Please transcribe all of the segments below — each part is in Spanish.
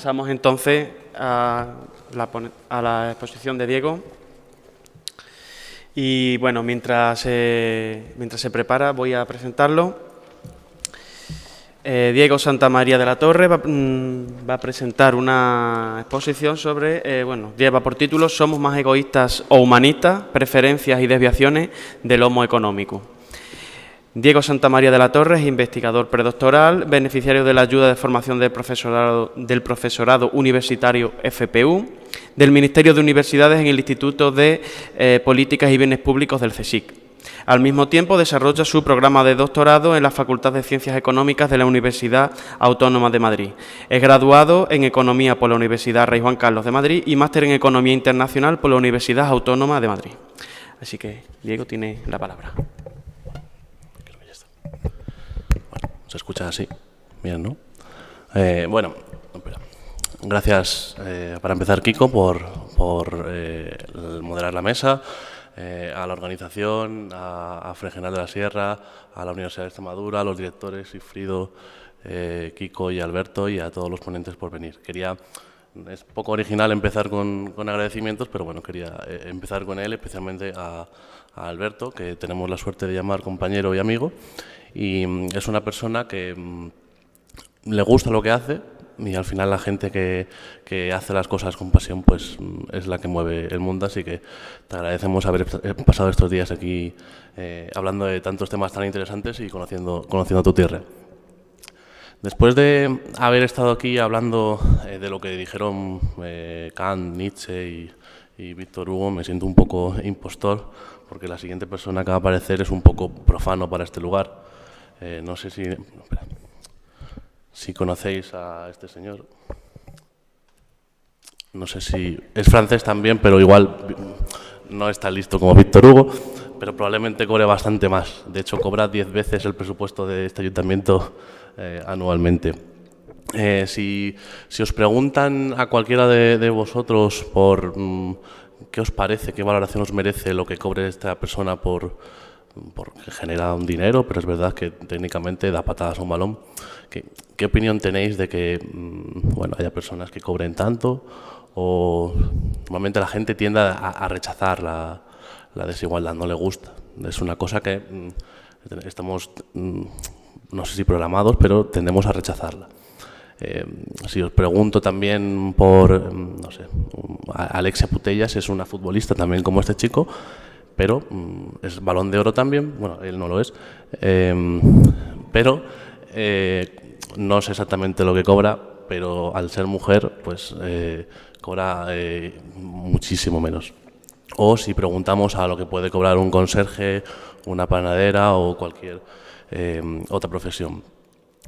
pasamos entonces a la exposición de Diego. Y bueno, mientras se prepara voy a presentarlo. Diego Santamaría de la Torre va a presentar una exposición sobre, lleva por título «Somos más egoístas o humanistas, preferencias y desviaciones del Homo económico». Diego Santamaría de la Torre es investigador predoctoral, beneficiario de la ayuda de formación del profesorado universitario FPU, del Ministerio de Universidades en el Instituto de Políticas y Bienes Públicos del CSIC. Al mismo tiempo, desarrolla su programa de doctorado en la Facultad de Ciencias Económicas de la Universidad Autónoma de Madrid. Es graduado en Economía por la Universidad Rey Juan Carlos de Madrid y máster en Economía Internacional por la Universidad Autónoma de Madrid. Así que, Diego, tiene la palabra. Bueno, se escucha así. Bien, ¿no? Gracias para empezar, Kiko, por moderar la mesa. A la organización, a Fregenal de la Sierra, a la Universidad de Extremadura, a los directores Sigfrido, Kiko y Alberto, y a todos los ponentes por venir. Es poco original empezar con agradecimientos, pero bueno, quería empezar con él, especialmente a Alberto, que tenemos la suerte de llamar compañero y amigo, y es una persona que le gusta lo que hace, y al final la gente que hace las cosas con pasión pues es la que mueve el mundo, así que te agradecemos haber pasado estos días aquí hablando de tantos temas tan interesantes y conociendo tu tierra. Después de haber estado aquí hablando de lo que dijeron Kant, Nietzsche y Víctor Hugo, me siento un poco impostor, porque la siguiente persona que va a aparecer es un poco profano para este lugar. No sé si conocéis a este señor. No sé si es francés también, pero igual no está listo como Víctor Hugo, pero probablemente cobre bastante más. De hecho, cobra 10 veces el presupuesto de este ayuntamiento anualmente. Si os preguntan a cualquiera de vosotros por qué os parece, qué valoración os merece lo que cobre esta persona porque genera un dinero, pero es verdad que técnicamente da patadas a un balón. ¿Qué opinión tenéis de que haya personas que cobren tanto? O normalmente la gente tiende a rechazar la desigualdad, no le gusta. Es una cosa que estamos, no sé si programados, pero tendemos a rechazarla. Si os pregunto también por, Alexia Putellas es una futbolista también como este chico, pero es Balón de Oro también, bueno, él no lo es, pero no sé exactamente lo que cobra, pero al ser mujer, pues cobra muchísimo menos. O si preguntamos a lo que puede cobrar un conserje, una panadera o cualquier otra profesión.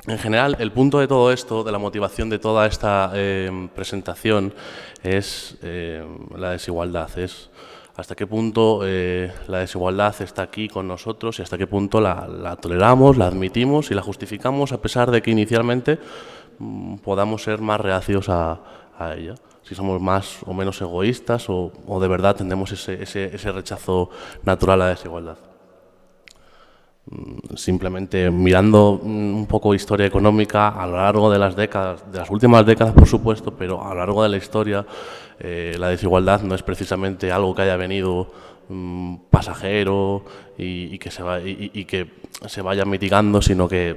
En general, el punto de todo esto, de la motivación de toda esta presentación, es la desigualdad, es hasta qué punto la desigualdad está aquí con nosotros y hasta qué punto la toleramos, la admitimos y la justificamos a pesar de que inicialmente podamos ser más reacios a ella. Si somos más o menos egoístas o de verdad tenemos ese rechazo natural a la desigualdad. Simplemente mirando un poco historia económica a lo largo de las décadas, de las últimas décadas por supuesto, pero a lo largo de la historia la desigualdad no es precisamente algo que haya venido pasajero y que se vaya mitigando, sino que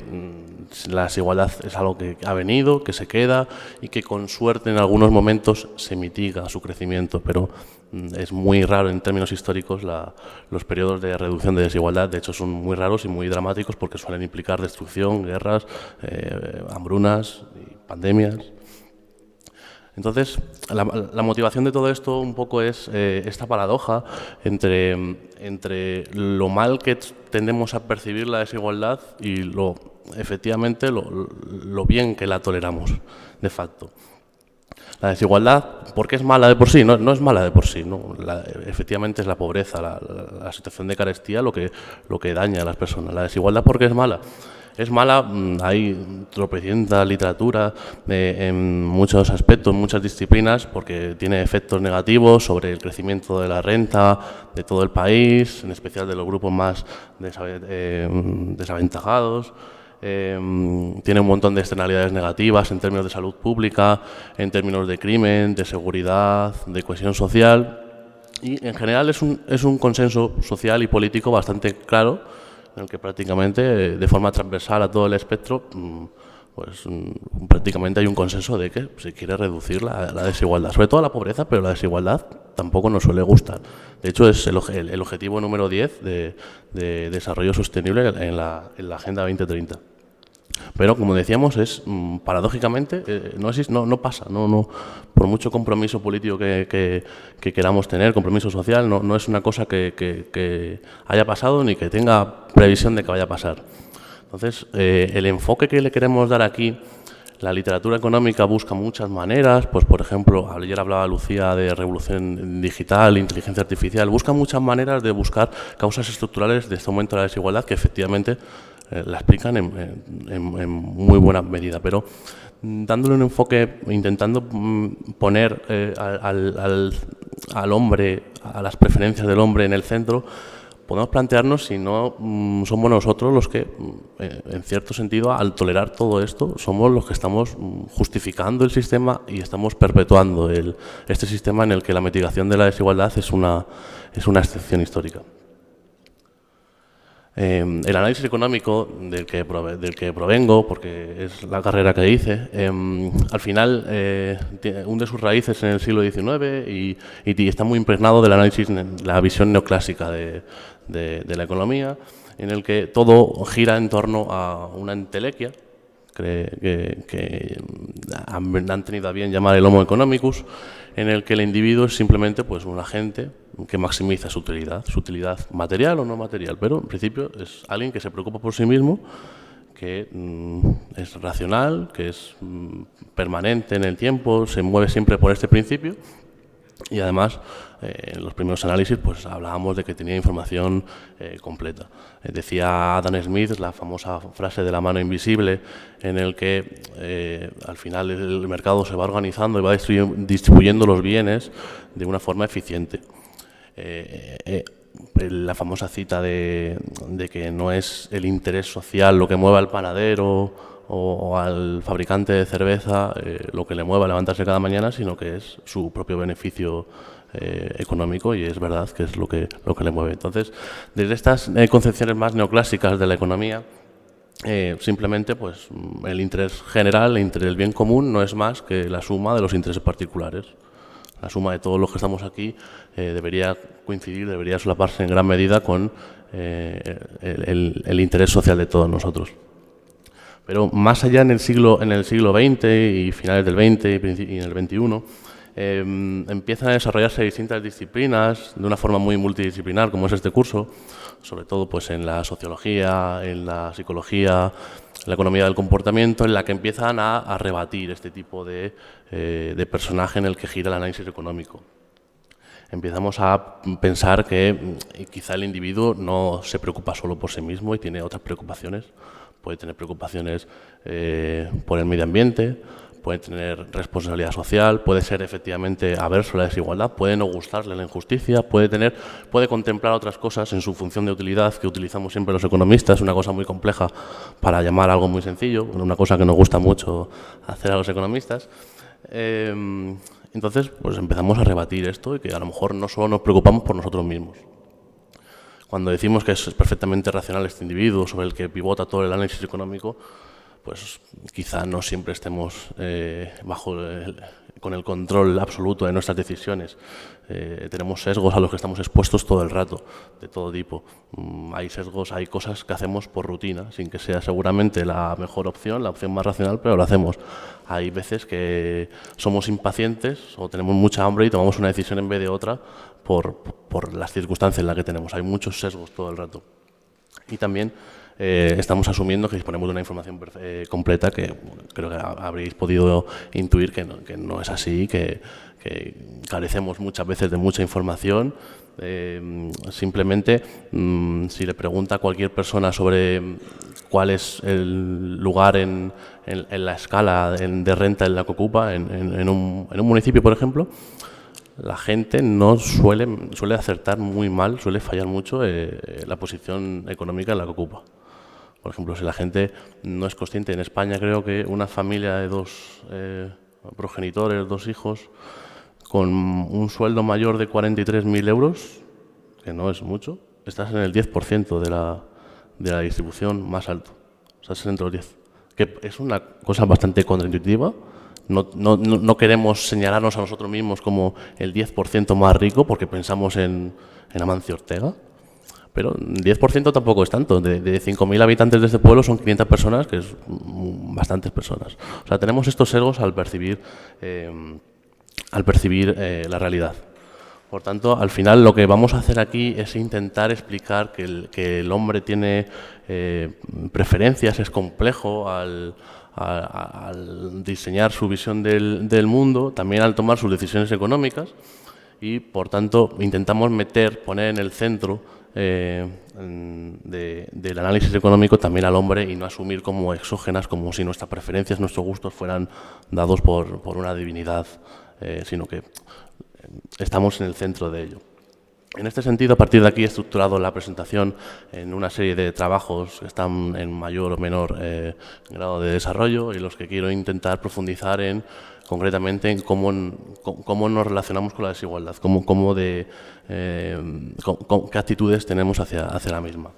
la desigualdad es algo que ha venido, que se queda y que con suerte en algunos momentos se mitiga su crecimiento, pero es muy raro en términos históricos los periodos de reducción de desigualdad. De hecho son muy raros y muy dramáticos porque suelen implicar destrucción, guerras, hambrunas y pandemias. Entonces, la motivación de todo esto un poco es esta paradoja entre lo mal que tendemos a percibir la desigualdad y efectivamente lo bien que la toleramos, de facto. La desigualdad, ¿por qué es mala de por sí? No es mala de por sí, ¿no? Efectivamente es la pobreza, la situación de carestía lo que daña a las personas. La desigualdad, ¿por qué es mala? Es mala, hay tropecientas literatura en muchos aspectos, en muchas disciplinas, porque tiene efectos negativos sobre el crecimiento de la renta de todo el país, en especial de los grupos más desaventajados. tiene un montón de externalidades negativas en términos de salud pública, en términos de crimen, de seguridad, de cohesión social. Y en general es un consenso social y político bastante claro, en el que prácticamente de forma transversal a todo el espectro, pues prácticamente hay un consenso de que se quiere reducir la desigualdad, sobre todo la pobreza, pero la desigualdad tampoco nos suele gustar. De hecho, es el objetivo número 10 de desarrollo sostenible en la Agenda 2030. Pero, como decíamos, paradójicamente no pasa. Por mucho compromiso político que queramos tener, compromiso social, no es una cosa que haya pasado ni que tenga previsión de que vaya a pasar. Entonces, el enfoque que le queremos dar aquí, la literatura económica busca muchas maneras, pues por ejemplo, ayer hablaba Lucía de revolución digital, inteligencia artificial, busca muchas maneras de buscar causas estructurales de este aumento de la desigualdad que efectivamente la explican en muy buena medida, pero dándole un enfoque, intentando poner al hombre, a las preferencias del hombre en el centro, podemos plantearnos si no somos nosotros los que, en cierto sentido, al tolerar todo esto, somos los que estamos justificando el sistema y estamos perpetuando este sistema en el que la mitigación de la desigualdad es una excepción histórica. El análisis económico del que provengo, porque es la carrera que hice, al final hunde sus raíces en el siglo XIX y está muy impregnado del análisis, la visión neoclásica de la economía, en el que todo gira en torno a una entelequia que han tenido a bien llamar el Homo economicus, en el que el individuo es simplemente pues, un agente que maximiza su utilidad material o no material, pero en principio es alguien que se preocupa por sí mismo, que es racional, que es permanente en el tiempo, se mueve siempre por este principio. Y además, en los primeros análisis pues hablábamos de que tenía información completa. Decía Adam Smith la famosa frase de la mano invisible, en el que al final el mercado se va organizando y va distribuyendo los bienes de una forma eficiente. La famosa cita de que no es el interés social lo que mueve al panadero o al fabricante de cerveza lo que le mueve a levantarse cada mañana, sino que es su propio beneficio económico, y es verdad que es lo que le mueve. Entonces, desde estas concepciones más neoclásicas de la economía, simplemente pues el interés general, el bien común, no es más que la suma de los intereses particulares. La suma de todos los que estamos aquí debería coincidir, debería solaparse en gran medida con el interés social de todos nosotros. Pero más allá en el siglo XX y finales del XX y en el XXI, empiezan a desarrollarse distintas disciplinas de una forma muy multidisciplinar, como es este curso, sobre todo pues, en la sociología, en la psicología, la economía del comportamiento, en la que empiezan a rebatir este tipo de personaje en el que gira el análisis económico. Empezamos a pensar que quizá el individuo no se preocupa solo por sí mismo y tiene otras preocupaciones. Puede tener preocupaciones por el medio ambiente, puede tener responsabilidad social, puede ser efectivamente averso a la desigualdad, puede no gustarle la injusticia, puede contemplar otras cosas en su función de utilidad que utilizamos siempre los economistas, una cosa muy compleja para llamar algo muy sencillo, una cosa que nos gusta mucho hacer a los economistas. Entonces, pues empezamos a rebatir esto y que a lo mejor no solo nos preocupamos por nosotros mismos. Cuando decimos que es perfectamente racional este individuo sobre el que pivota todo el análisis económico, pues quizá no siempre estemos con el control absoluto de nuestras decisiones. Tenemos sesgos a los que estamos expuestos todo el rato, de todo tipo. Hay sesgos, hay cosas que hacemos por rutina, sin que sea seguramente la mejor opción, la opción más racional, pero lo hacemos. Hay veces que somos impacientes o tenemos mucha hambre y tomamos una decisión en vez de otra por las circunstancias en las que tenemos. Hay muchos sesgos todo el rato. Y también estamos asumiendo que disponemos de una información completa, que creo que habréis podido intuir que no es así, que carecemos muchas veces de mucha información. Simplemente, si le pregunta a cualquier persona sobre cuál es el lugar en la escala de renta en la que ocupa, en un municipio, por ejemplo, la gente no suele acertar muy mal, suele fallar mucho la posición económica en la que ocupa. Por ejemplo, si la gente no es consciente, en España creo que una familia de dos progenitores, dos hijos, con un sueldo mayor de 43.000 euros, que no es mucho, estás en el 10% de la distribución más alto. O sea, estás entre los 10. Que es una cosa bastante contraintuitiva. No queremos señalarnos a nosotros mismos como el 10% más rico porque pensamos en Amancio Ortega. Pero 10% tampoco es tanto. De 5.000 habitantes de este pueblo son 500 personas, que es bastantes personas. O sea, tenemos estos sesgos al percibir la realidad. Por tanto, al final lo que vamos a hacer aquí es intentar explicar que el hombre tiene preferencias, es complejo al diseñar su visión del mundo, también al tomar sus decisiones económicas y, por tanto, intentamos poner en el centro del análisis económico también al hombre y no asumir como exógenas, como si nuestras preferencias, nuestros gustos fueran dados por una divinidad, sino que estamos en el centro de ello. En este sentido, a partir de aquí he estructurado la presentación en una serie de trabajos que están en mayor o menor grado de desarrollo y los que quiero intentar profundizar concretamente en cómo nos relacionamos con la desigualdad, qué actitudes tenemos hacia la misma.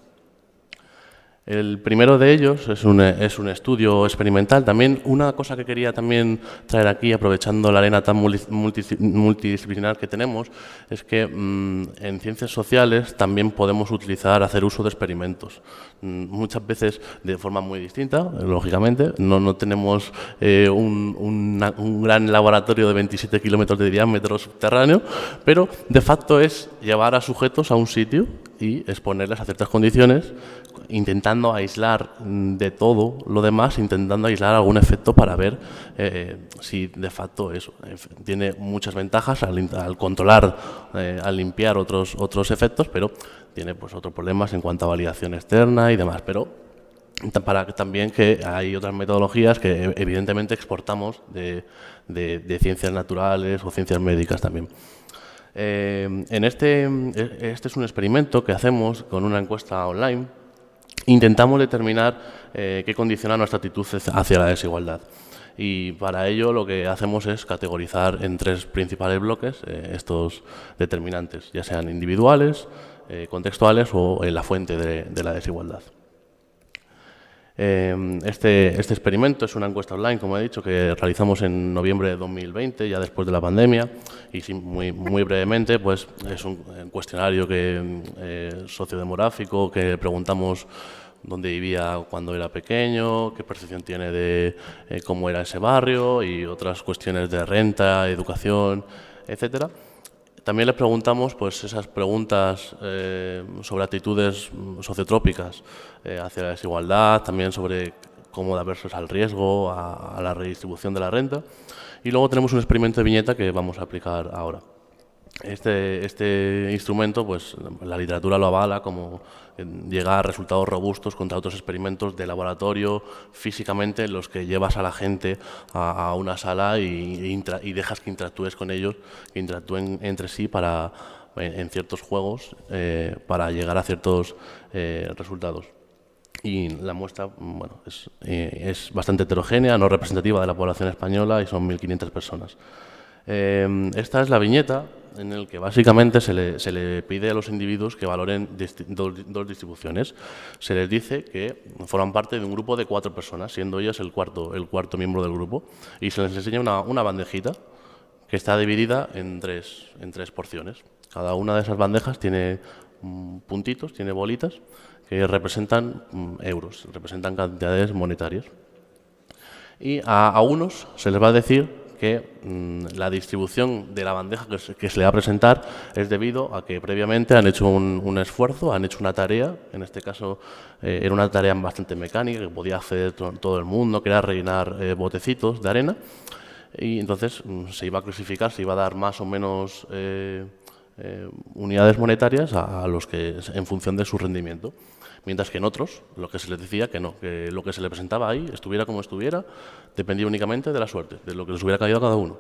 El primero de ellos es un estudio experimental. También una cosa que quería también traer aquí, aprovechando la arena tan multidisciplinar que tenemos, es que en ciencias sociales también podemos hacer uso de experimentos. Muchas veces de forma muy distinta, lógicamente. No tenemos un gran laboratorio de 27 kilómetros de diámetro subterráneo, pero de facto es llevar a sujetos a un sitio y exponerles a ciertas condiciones, intentando aislar de todo lo demás, intentando aislar algún efecto para ver si de facto eso tiene muchas ventajas al controlar, al limpiar otros efectos, pero tiene pues otros problemas en cuanto a validación externa y demás. Pero para también que hay otras metodologías que evidentemente exportamos de ciencias naturales o ciencias médicas también. Este es un experimento que hacemos con una encuesta online. Intentamos determinar qué condiciona nuestra actitud hacia la desigualdad. Y para ello lo que hacemos es categorizar en tres principales bloques estos determinantes, ya sean individuales, contextuales o en la fuente de la desigualdad. Este experimento es una encuesta online, como he dicho, que realizamos en noviembre de 2020, ya después de la pandemia, y muy brevemente, pues es un cuestionario sociodemográfico que preguntamos dónde vivía cuando era pequeño, qué percepción tiene de cómo era ese barrio y otras cuestiones de renta, educación, etcétera. También les preguntamos pues, esas preguntas sobre actitudes sociotrópicas hacia la desigualdad, también sobre cómo aversos al riesgo, a la redistribución de la renta. Y luego tenemos un experimento de viñeta que vamos a aplicar ahora. Este instrumento, pues la literatura lo avala como llega a resultados robustos contra otros experimentos de laboratorio físicamente en los que llevas a la gente a una sala y dejas que interactúes con ellos, que interactúen entre sí en ciertos juegos para llegar a ciertos resultados. Y la muestra bueno, es bastante heterogénea, no representativa de la población española y son 1.500 personas. Esta es la viñeta en la que básicamente se le pide a los individuos que valoren dos distribuciones. Se les dice que forman parte de un grupo de 4 personas, siendo ellos el cuarto miembro del grupo, y se les enseña una bandejita que está dividida en tres porciones. Cada una de esas bandejas tiene puntitos, tiene bolitas, que representan euros, representan cantidades monetarias. Y a unos se les va a decir que la distribución de la bandeja que se le va a presentar es debido a que previamente han hecho un esfuerzo, han hecho una tarea, en este caso era una tarea bastante mecánica, que podía acceder todo el mundo, que era rellenar botecitos de arena, y entonces se iba a clasificar, se iba a dar más o menos unidades monetarias a los que en función de su rendimiento. Mientras que en otros, lo que se les decía que no, que lo que se le presentaba ahí, estuviera como estuviera, dependía únicamente de la suerte, de lo que les hubiera caído a cada uno.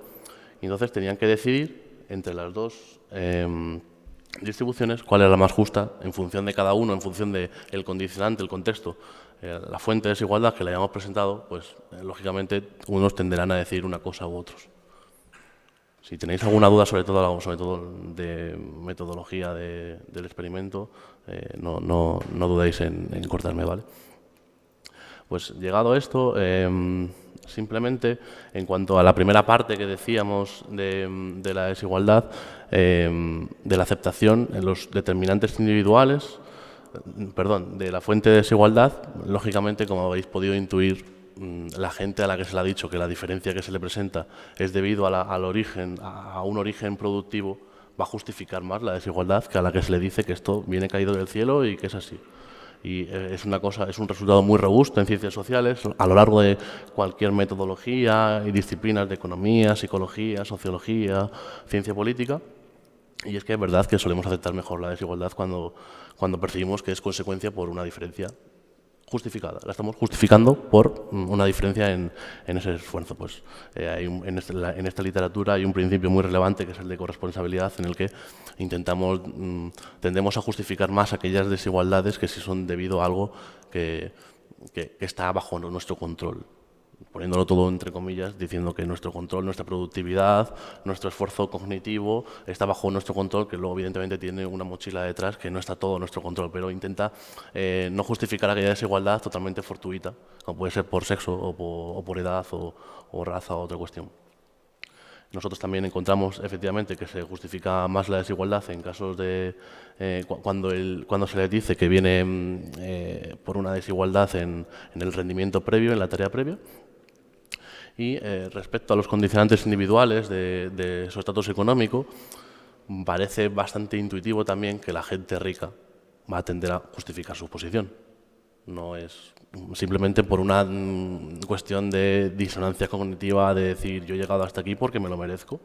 Y entonces tenían que decidir entre las dos distribuciones, cuál es la más justa en función de cada uno, en función del condicionante, el contexto, la fuente de desigualdad que le hayamos presentado, pues lógicamente unos tenderán a decir una cosa u otros. Si tenéis alguna duda sobre todo de metodología del experimento, no dudéis en cortarme, ¿vale? Pues llegado a esto, simplemente en cuanto a la primera parte que decíamos de la desigualdad, de la aceptación en los determinantes individuales, de la fuente de desigualdad, lógicamente, como habéis podido intuir, la gente a la que se le ha dicho que la diferencia que se le presenta es debido a un origen productivo, va a justificar más la desigualdad que a la que se le dice que esto viene caído del cielo y que es así. Y es un resultado muy robusto en ciencias sociales, a lo largo de cualquier metodología y disciplinas de economía, psicología, sociología, ciencia política. Y es que es verdad que solemos aceptar mejor la desigualdad cuando percibimos que es consecuencia por una diferencia justificada. La estamos justificando por una diferencia en ese esfuerzo. Pues, en esta literatura hay un principio muy relevante que es el de corresponsabilidad, en el que tendemos a justificar más aquellas desigualdades que sí son debido a algo que está bajo nuestro control, poniéndolo todo entre comillas, diciendo que nuestro control, nuestra productividad, nuestro esfuerzo cognitivo está bajo nuestro control, que luego evidentemente tiene una mochila detrás que no está todo nuestro control, pero intenta no justificar aquella desigualdad totalmente fortuita, como puede ser por sexo o por edad o raza o otra cuestión. Nosotros también encontramos efectivamente que se justifica más la desigualdad en casos de cuando se les dice que viene por una desigualdad en el rendimiento previo, en la tarea previa. Y respecto a los condicionantes individuales de su estatus económico, parece bastante intuitivo también que la gente rica va a tender a justificar su posición. No es simplemente por una cuestión de disonancia cognitiva de decir yo he llegado hasta aquí porque me lo merezco.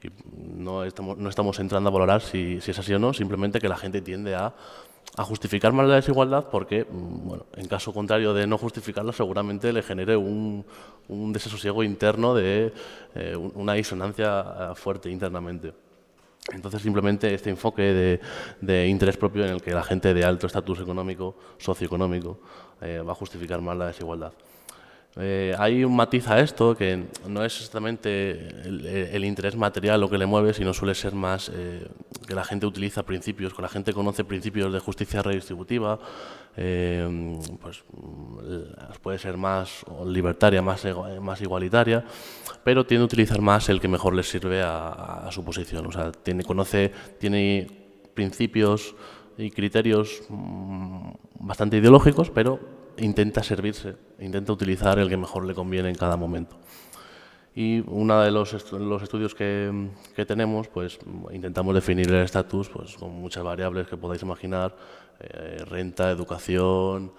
Y no estamos entrando a valorar si es así o no, simplemente que la gente tiende a justificar más la desigualdad porque, bueno, en caso contrario de no justificarla, seguramente le genere un desasosiego interno de una disonancia fuerte internamente. Entonces, simplemente este enfoque de interés propio en el que la gente de alto estatus económico, socioeconómico, va a justificar más la desigualdad. Hay un matiz a esto que no es exactamente el interés material lo que le mueve, sino suele ser más que la gente utiliza principios, que la gente conoce principios de justicia redistributiva, pues puede ser más libertaria, más igualitaria, pero tiende a utilizar más el que mejor les sirve a su posición. O sea, tiene principios y criterios bastante ideológicos, pero intenta utilizar el que mejor le conviene en cada momento. Y uno de los estudios que tenemos, pues intentamos definir el estatus pues, con muchas variables que podáis imaginar, renta, educación,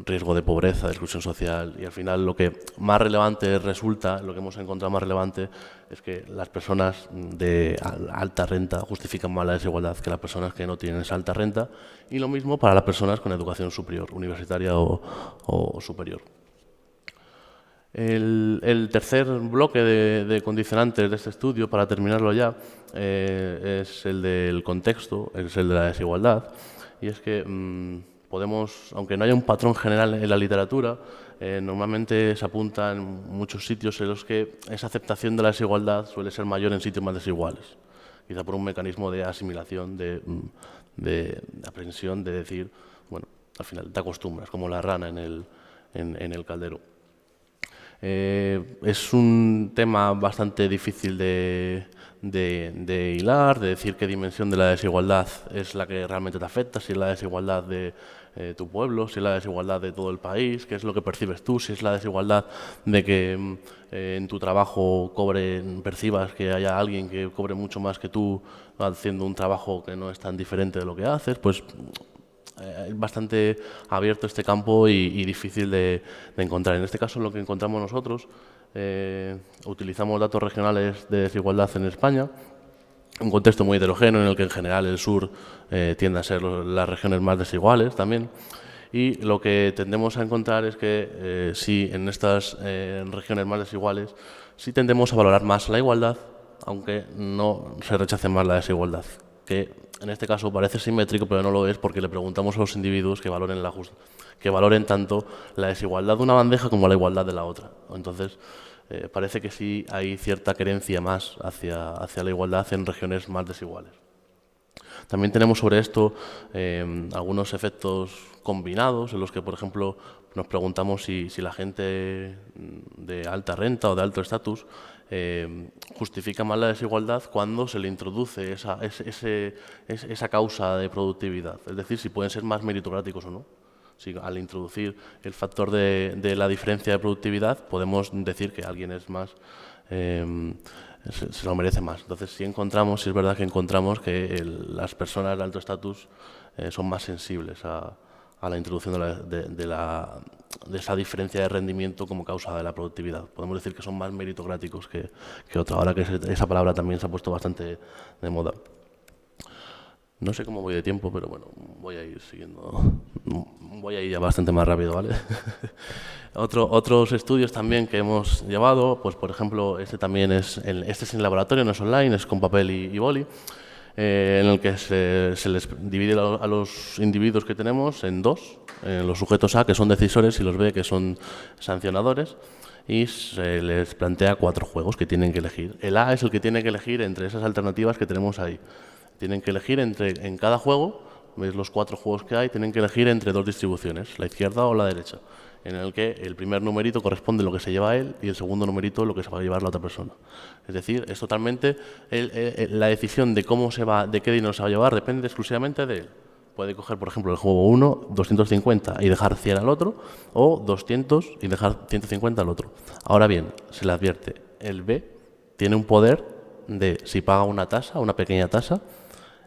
riesgo de pobreza, de exclusión social, y al final lo que más relevante resulta, lo que hemos encontrado más relevante es que las personas de alta renta justifican más la desigualdad que las personas que no tienen esa alta renta, y lo mismo para las personas con educación superior, universitaria o superior. El tercer bloque de condicionantes de este estudio, para terminarlo ya, es el del contexto, es el de la desigualdad, y es que podemos, aunque no haya un patrón general en la literatura, normalmente se apunta en muchos sitios en los que esa aceptación de la desigualdad suele ser mayor en sitios más desiguales, quizá por un mecanismo de asimilación, de aprensión, de decir, bueno, al final te acostumbras, como la rana en el caldero. Es un tema bastante difícil de hilar, de decir qué dimensión de la desigualdad es la que realmente te afecta, si es la desigualdad de tu pueblo, si es la desigualdad de todo el país, qué es lo que percibes tú, si es la desigualdad de que en tu trabajo percibas que haya alguien que cobre mucho más que tú haciendo un trabajo que no es tan diferente de lo que haces, pues es bastante abierto este campo y difícil de encontrar. En este caso, lo que encontramos nosotros, utilizamos datos regionales de desigualdad en España, un contexto muy heterogéneo en el que en general el sur tiende a ser las regiones más desiguales también. Y lo que tendemos a encontrar es que sí, en estas regiones más desiguales, sí tendemos a valorar más la igualdad, aunque no se rechace más la desigualdad. que en este caso parece simétrico, pero no lo es, porque le preguntamos a los individuos que valoren tanto la desigualdad de una bandeja como la igualdad de la otra. Entonces, parece que sí hay cierta querencia más hacia la igualdad en regiones más desiguales. También tenemos sobre esto algunos efectos combinados, en los que, por ejemplo, nos preguntamos si la gente de alta renta o de alto estatus justifica más la desigualdad cuando se le introduce esa causa de productividad. Es decir, si pueden ser más meritocráticos o no. Si al introducir el factor de la diferencia de productividad podemos decir que alguien es más, se lo merece más. Entonces, sí es verdad que encontramos que las personas de alto estatus son más sensibles a la introducción de esa diferencia de rendimiento como causa de la productividad. Podemos decir que son más meritocráticos que otros. Ahora que esa palabra también se ha puesto bastante de moda. No sé cómo voy de tiempo, pero bueno, voy a ir siguiendo. Voy a ir ya bastante más rápido, ¿vale? Otros estudios también que hemos llevado, pues por ejemplo, este es en laboratorio, no es online, es con papel y boli, en el que se les divide a los individuos que tenemos en dos, los sujetos A, que son decisores, y los B, que son sancionadores, y se les plantea 4 juegos que tienen que elegir. El A es el que tiene que elegir entre esas alternativas que tenemos ahí. Tienen que elegir en cada juego, veis los 4 juegos que hay, tienen que elegir entre 2 distribuciones, la izquierda o la derecha, en el que el primer numerito corresponde a lo que se lleva él y el segundo numerito lo que se va a llevar la otra persona. Es decir, es totalmente la decisión de de qué dinero se va a llevar depende exclusivamente de él. Puede coger, por ejemplo, el juego 1, 250 y dejar 100 al otro, o 200 y dejar 150 al otro. Ahora bien, se le advierte, el B tiene un poder de, si paga una tasa, una pequeña tasa,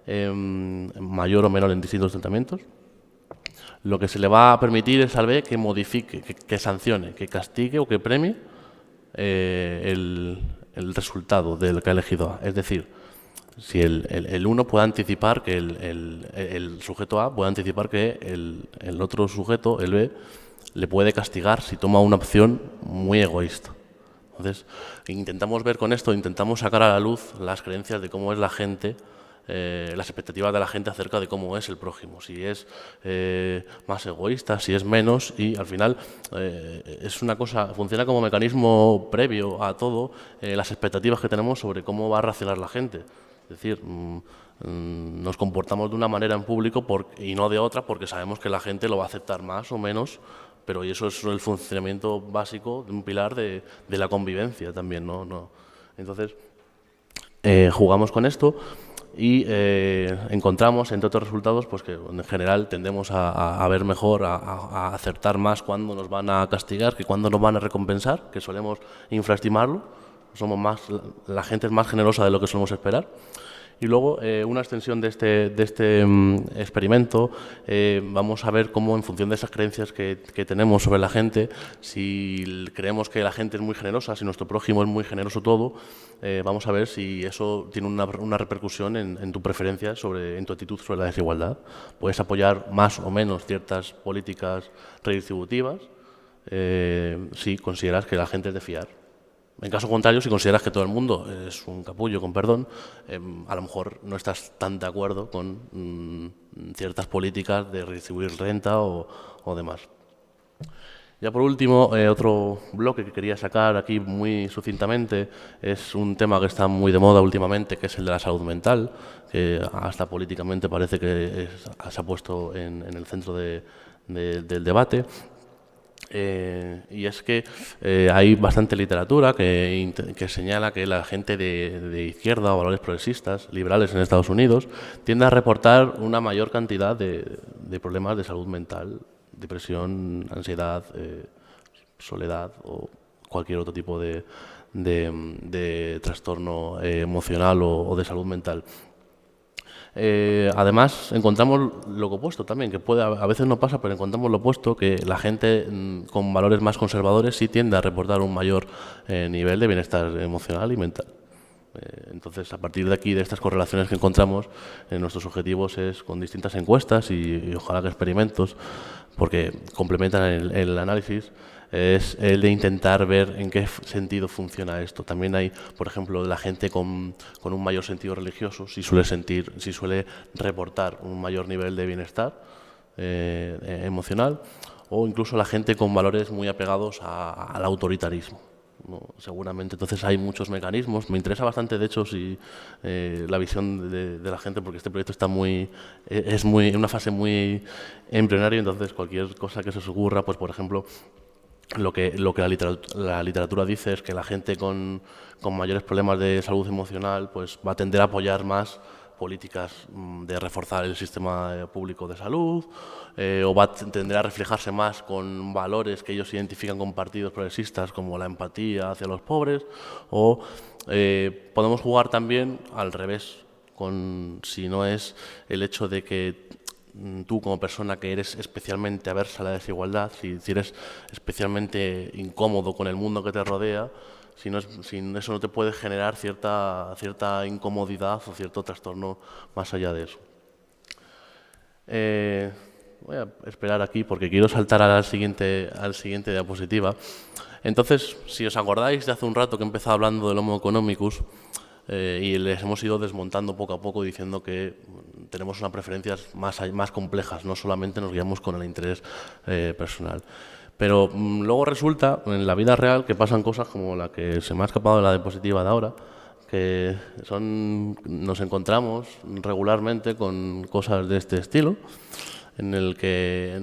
mayor o menor en distintos tratamientos, lo que se le va a permitir es al B que modifique, que sancione, que castigue o que premie el resultado del que ha elegido A. Es decir, si el 1 puede anticipar que el sujeto A puede anticipar que el otro sujeto, el B, le puede castigar si toma una opción muy egoísta. Entonces, intentamos ver con esto, intentamos sacar a la luz las creencias de cómo es la gente, las expectativas de la gente acerca de cómo es el prójimo, si es más egoísta, si es menos, y al final es una cosa, funciona como mecanismo previo a todo, las expectativas que tenemos sobre cómo va a reaccionar la gente. Es decir, nos comportamos de una manera en público y no de otra porque sabemos que la gente lo va a aceptar más o menos, pero eso es el funcionamiento básico de un pilar de la convivencia también, ¿no? Entonces, jugamos con esto y encontramos, entre otros resultados, pues que en general tendemos a ver mejor, a acertar más cuándo nos van a castigar que cuándo nos van a recompensar, que solemos infraestimarlo. La gente es más generosa de lo que solemos esperar. Y luego, una extensión de este experimento, vamos a ver cómo, en función de esas creencias que tenemos sobre la gente, si creemos que la gente es muy generosa, si nuestro prójimo es muy generoso todo, vamos a ver si eso tiene una repercusión en tu preferencia, en tu actitud sobre la desigualdad. Puedes apoyar más o menos ciertas políticas redistributivas si consideras que la gente es de fiar. En caso contrario, si consideras que todo el mundo es un capullo, con perdón, a lo mejor no estás tan de acuerdo con ciertas políticas de redistribuir renta o demás. Ya por último, otro bloque que quería sacar aquí muy sucintamente es un tema que está muy de moda últimamente, que es el de la salud mental, que hasta políticamente parece que se ha puesto en el centro del debate. Y es que hay bastante literatura que señala que la gente de izquierda o valores progresistas, liberales en Estados Unidos, tiende a reportar una mayor cantidad de problemas de salud mental, depresión, ansiedad, soledad o cualquier otro tipo de trastorno emocional o de salud mental. Además, encontramos lo opuesto también, que a veces no pasa, pero encontramos lo opuesto, que la gente con valores más conservadores sí tiende a reportar un mayor nivel de bienestar emocional y mental. Entonces, a partir de aquí, de estas correlaciones que encontramos, nuestros objetivos es con distintas encuestas y ojalá que experimentos, porque complementan el análisis, es el de intentar ver en qué sentido funciona esto. También hay, por ejemplo, la gente con un mayor sentido religioso, si suele reportar un mayor nivel de bienestar emocional, o incluso la gente con valores muy apegados al autoritarismo, ¿no? Seguramente. Entonces hay muchos mecanismos. Me interesa bastante, de hecho, la visión de la gente, porque este proyecto está en una fase muy embrionaria. Entonces cualquier cosa que se os ocurra, pues por ejemplo, lo que la literatura dice es que la gente con mayores problemas de salud emocional pues va a tender a apoyar más políticas de reforzar el sistema público de salud, o va a tender a reflejarse más con valores que ellos identifican con partidos progresistas como la empatía hacia los pobres, o podemos jugar también al revés, si no es el hecho de que tú como persona que eres especialmente aversa a la desigualdad, si eres especialmente incómodo con el mundo que te rodea, si eso no te puede generar cierta incomodidad o cierto trastorno más allá de eso. Voy a esperar aquí porque quiero saltar al siguiente diapositiva. Entonces, si os acordáis de hace un rato que he empezado hablando del Homo economicus, y les hemos ido desmontando poco a poco diciendo que tenemos unas preferencias más complejas, no solamente nos guiamos con el interés personal. Pero luego resulta en la vida real que pasan cosas como la que se me ha escapado de la diapositiva de ahora, que nos encontramos regularmente con cosas de este estilo, en el que,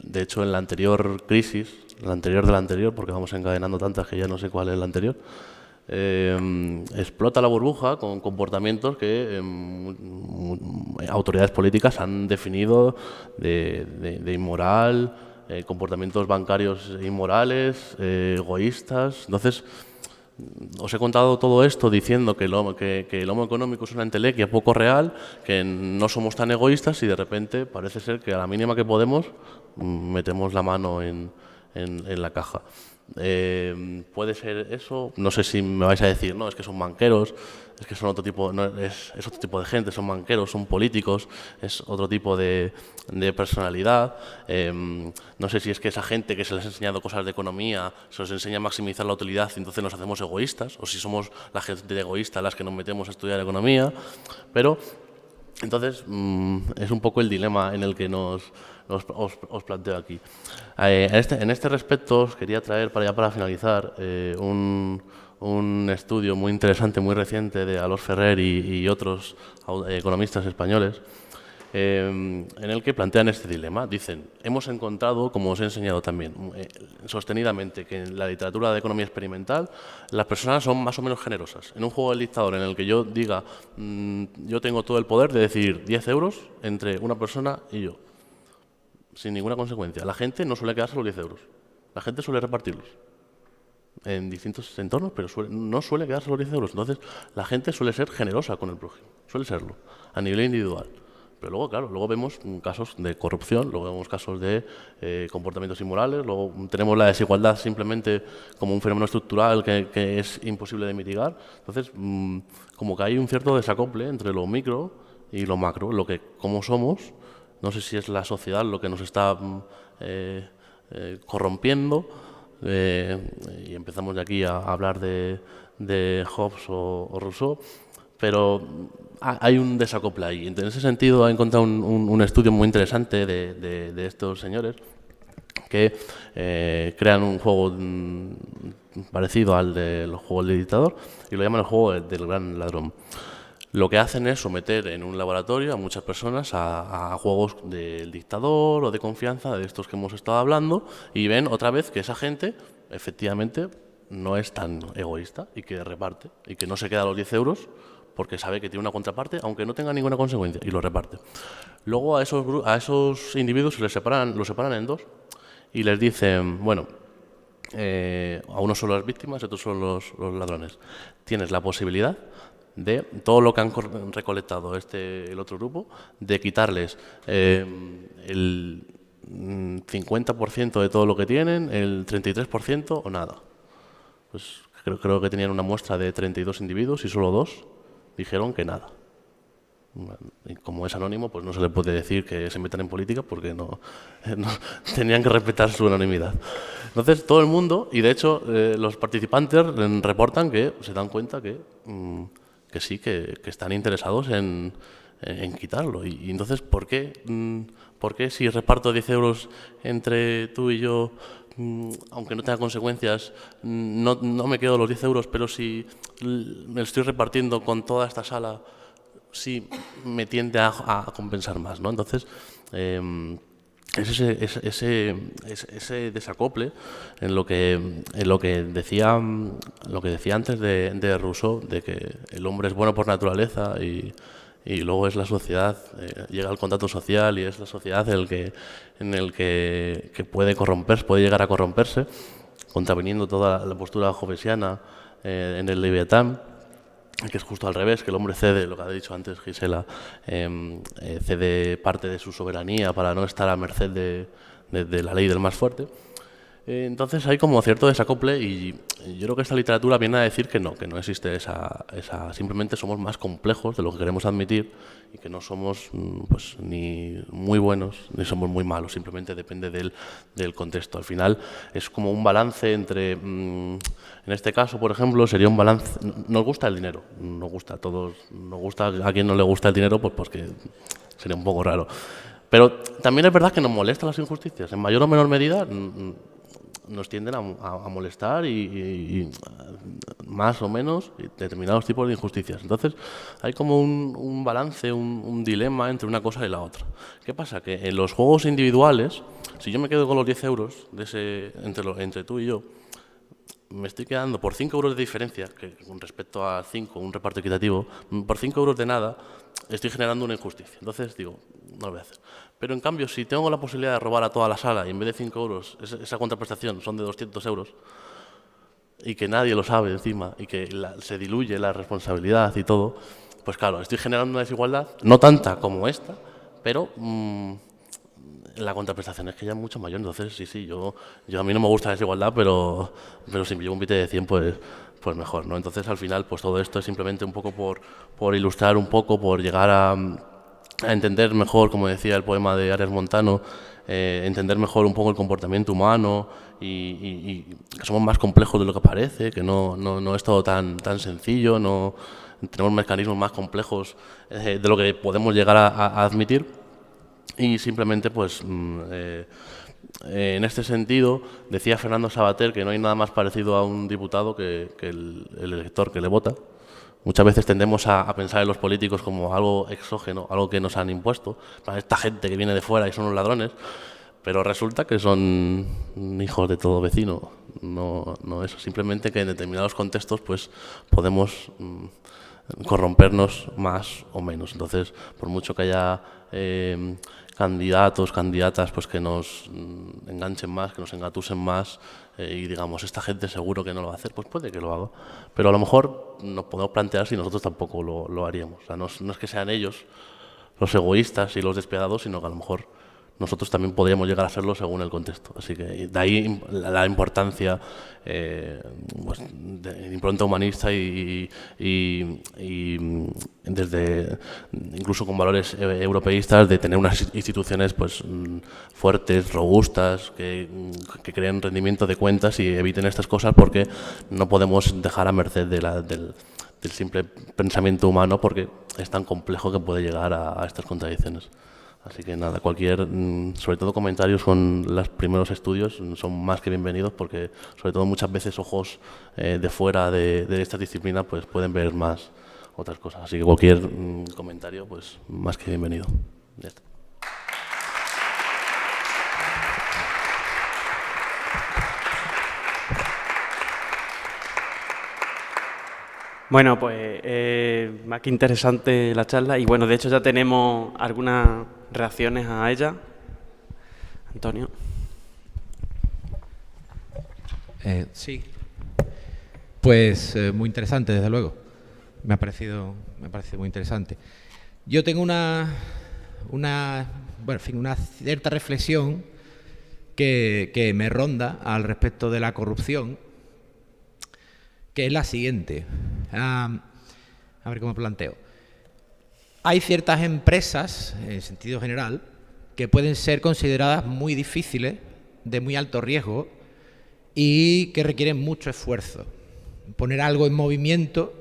de hecho, en la anterior crisis, la anterior de la anterior, porque vamos encadenando tantas que ya no sé cuál es la anterior, explota la burbuja con comportamientos que autoridades políticas han definido de inmoral, comportamientos bancarios inmorales, egoístas. Entonces, os he contado todo esto diciendo que el Homo económico es una entelequia poco real, que no somos tan egoístas y de repente parece ser que a la mínima que podemos metemos la mano en la caja. Puede ser eso, no sé si me vais a decir, no, es que son banqueros, es que son otro tipo, no, es otro tipo de gente, son banqueros, son políticos, es otro tipo de personalidad. No sé si es que esa gente que se les ha enseñado cosas de economía se les enseña a maximizar la utilidad y entonces nos hacemos egoístas, o si somos la gente egoísta las que nos metemos a estudiar economía, pero entonces es un poco el dilema en el que os planteo aquí. En este respecto os quería traer para finalizar un estudio muy interesante, muy reciente de Alós Ferrer y otros economistas españoles, en el que plantean este dilema. Dicen, hemos encontrado, como os he enseñado también, sostenidamente, que en la literatura de economía experimental las personas son más o menos generosas. En un juego del dictador en el que yo diga, yo tengo todo el poder de decidir 10 euros entre una persona y yo, sin ninguna consecuencia, la gente no suele quedarse los 10 euros, la gente suele repartirlos en distintos entornos, pero no suele quedarse los 10 euros. Entonces, la gente suele ser generosa con el prójimo, suele serlo, a nivel individual. Pero luego, claro, luego vemos casos de corrupción, luego vemos casos de comportamientos inmorales, luego tenemos la desigualdad simplemente como un fenómeno estructural que es imposible de mitigar. Entonces, como que hay un cierto desacople entre lo micro y lo macro, cómo somos. No sé si es la sociedad lo que nos está corrompiendo, y empezamos de aquí a hablar de Hobbes o Rousseau, pero hay un desacople ahí. En ese sentido, he encontrado un estudio muy interesante de estos señores que crean un juego parecido al del juego del dictador y lo llaman el juego del gran ladrón. Lo que hacen es someter en un laboratorio a muchas personas a juegos del dictador o de confianza, de estos que hemos estado hablando, y ven otra vez que esa gente, efectivamente, no es tan egoísta y que reparte, y que no se queda los 10 euros porque sabe que tiene una contraparte, aunque no tenga ninguna consecuencia, y lo reparte. Luego a esos individuos los separan en dos y les dicen, bueno, a unos son las víctimas y otros son los ladrones. Tienes la posibilidad de todo lo que han recolectado el otro grupo, de quitarles el 50% de todo lo que tienen, el 33% o nada. Pues creo que tenían una muestra de 32 individuos y solo 2 dijeron que nada. Y como es anónimo, pues no se le puede decir que se metan en política porque no tenían que respetar su anonimidad. Entonces, todo el mundo, y de hecho los participantes reportan que se dan cuenta que sí, que están interesados en quitarlo. Y entonces, ¿por qué si reparto 10 euros entre tú y yo, aunque no tenga consecuencias, no me quedo los 10 euros, pero si me estoy repartiendo con toda esta sala, sí me tiende a compensar más, ¿no? Entonces, es ese desacople en lo que decía antes de Rousseau, de que el hombre es bueno por naturaleza y luego es la sociedad, llega al contacto social y es la sociedad en el que puede llegar a corromperse, contraviniendo toda la postura hobbesiana en el Leviatán, que es justo al revés, que el hombre cede, lo que ha dicho antes Gisela, cede parte de su soberanía para no estar a merced de la ley del más fuerte. Entonces hay como cierto desacople y yo creo que esta literatura viene a decir que no existe esa simplemente somos más complejos de lo que queremos admitir y que no somos pues ni muy buenos ni somos muy malos, simplemente depende del contexto. Al final es como un balance entre, en este caso, por ejemplo, sería un balance, nos gusta el dinero, nos gusta a todos, nos gusta a quien no le gusta el dinero, pues porque sería un poco raro. Pero también es verdad que nos molestan las injusticias, en mayor o menor medida nos tienden a molestar y más o menos determinados tipos de injusticias. Entonces hay como un balance, un dilema entre una cosa y la otra. ¿Qué pasa? Que en los juegos individuales, si yo me quedo con los 10 euros entre tú y yo, me estoy quedando por 5 euros de diferencia, que con respecto a 5, un reparto equitativo, por 5 euros de nada, estoy generando una injusticia. Entonces digo, no lo voy a hacer. Pero en cambio, si tengo la posibilidad de robar a toda la sala y en vez de 5 euros, esa contraprestación son de 200 euros, y que nadie lo sabe encima, y que se diluye la responsabilidad y todo, pues claro, estoy generando una desigualdad, no tanta como esta, pero la contraprestación es que ya es mucho mayor. Entonces, sí, yo a mí no me gusta la desigualdad, pero si me llevo un billete de 100, pues mejor, ¿no? Entonces, al final, pues todo esto es simplemente un poco por ilustrar un poco, por llegar a entender mejor, como decía el poema de Arias Montano, entender mejor un poco el comportamiento humano y que somos más complejos de lo que parece, que no es todo tan sencillo, tenemos mecanismos más complejos de lo que podemos llegar a admitir. Y simplemente, pues, en este sentido, decía Fernando Savater que no hay nada más parecido a un diputado que el elector que le vota. Muchas veces tendemos a pensar en los políticos como algo exógeno, algo que nos han impuesto, para esta gente que viene de fuera y son los ladrones, pero resulta que son hijos de todo vecino, no eso, simplemente que en determinados contextos pues podemos corrompernos más o menos. Entonces, por mucho que haya candidatos, candidatas pues que nos enganchen más, que nos engatusen más y digamos, esta gente seguro que no lo va a hacer, pues puede que lo haga. Pero a lo mejor nos podemos plantear si nosotros tampoco lo haríamos. O sea, no es que sean ellos los egoístas y los despiadados, sino que a lo mejor nosotros también podríamos llegar a serlo según el contexto. Así que de ahí la importancia pues, de impronta humanista y desde incluso con valores europeístas de tener unas instituciones pues fuertes, robustas, que creen rendimiento de cuentas y eviten estas cosas, porque no podemos dejar a merced del simple pensamiento humano, porque es tan complejo que puede llegar a estas contradicciones. Así que nada, sobre todo comentarios con los primeros estudios son más que bienvenidos, porque sobre todo muchas veces ojos de fuera de esta disciplina pues pueden ver más otras cosas. Así que cualquier comentario pues más que bienvenido. Ya está. Bueno, pues más que interesante la charla y bueno, de hecho ya tenemos algunas reacciones a ella. Antonio. Sí. Pues muy interesante, desde luego. Me ha parecido muy interesante. Yo tengo una cierta reflexión que me ronda al respecto de la corrupción, que es la siguiente. A ver cómo planteo. hay ciertas empresas, en sentido general, que pueden ser consideradas muy difíciles, de muy alto riesgo y que requieren mucho esfuerzo. Poner algo en movimiento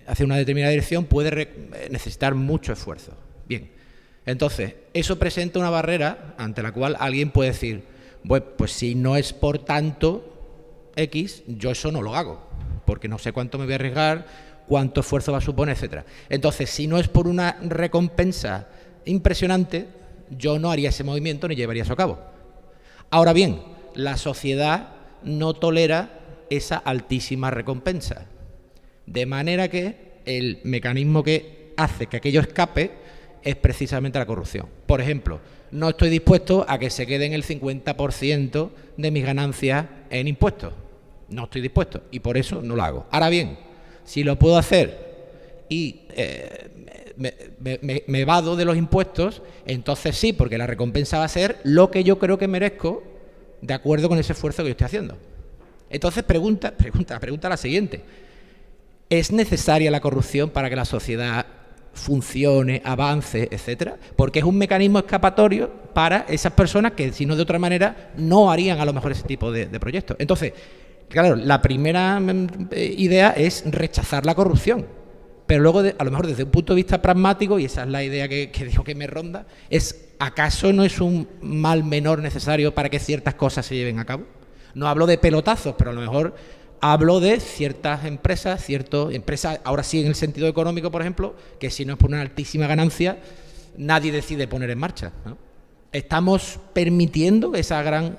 hacia una determinada dirección puede necesitar mucho esfuerzo. Bien, entonces, eso presenta una barrera ante la cual alguien puede decir, bueno, pues si no es por tanto X, yo eso no lo hago, porque no sé cuánto me voy a arriesgar, cuánto esfuerzo va a suponer, etcétera. Entonces, si no es por una recompensa impresionante, yo no haría ese movimiento ni llevaría eso a cabo. Ahora bien, la sociedad no tolera esa altísima recompensa, de manera que el mecanismo que hace que aquello escape es precisamente la corrupción. Por ejemplo, no estoy dispuesto a que se queden el 50% de mis ganancias en impuestos. No estoy dispuesto y por eso no lo hago. Ahora bien, si lo puedo hacer y me evado de los impuestos, entonces sí, porque la recompensa va a ser lo que yo creo que merezco de acuerdo con ese esfuerzo que yo estoy haciendo. Entonces pregunta la siguiente. ¿Es necesaria la corrupción para que la sociedad funcione, avance, etcétera? Porque es un mecanismo escapatorio para esas personas que, si no de otra manera, no harían a lo mejor ese tipo de proyectos. Entonces, claro, la primera idea es rechazar la corrupción, pero luego, a lo mejor desde un punto de vista pragmático, y esa es la idea que digo que me ronda, es ¿acaso no es un mal menor necesario para que ciertas cosas se lleven a cabo? No hablo de pelotazos, pero a lo mejor hablo de ciertas empresas, ahora sí en el sentido económico, por ejemplo, que si no es por una altísima ganancia, nadie decide poner en marcha, ¿no? Estamos permitiendo esa gran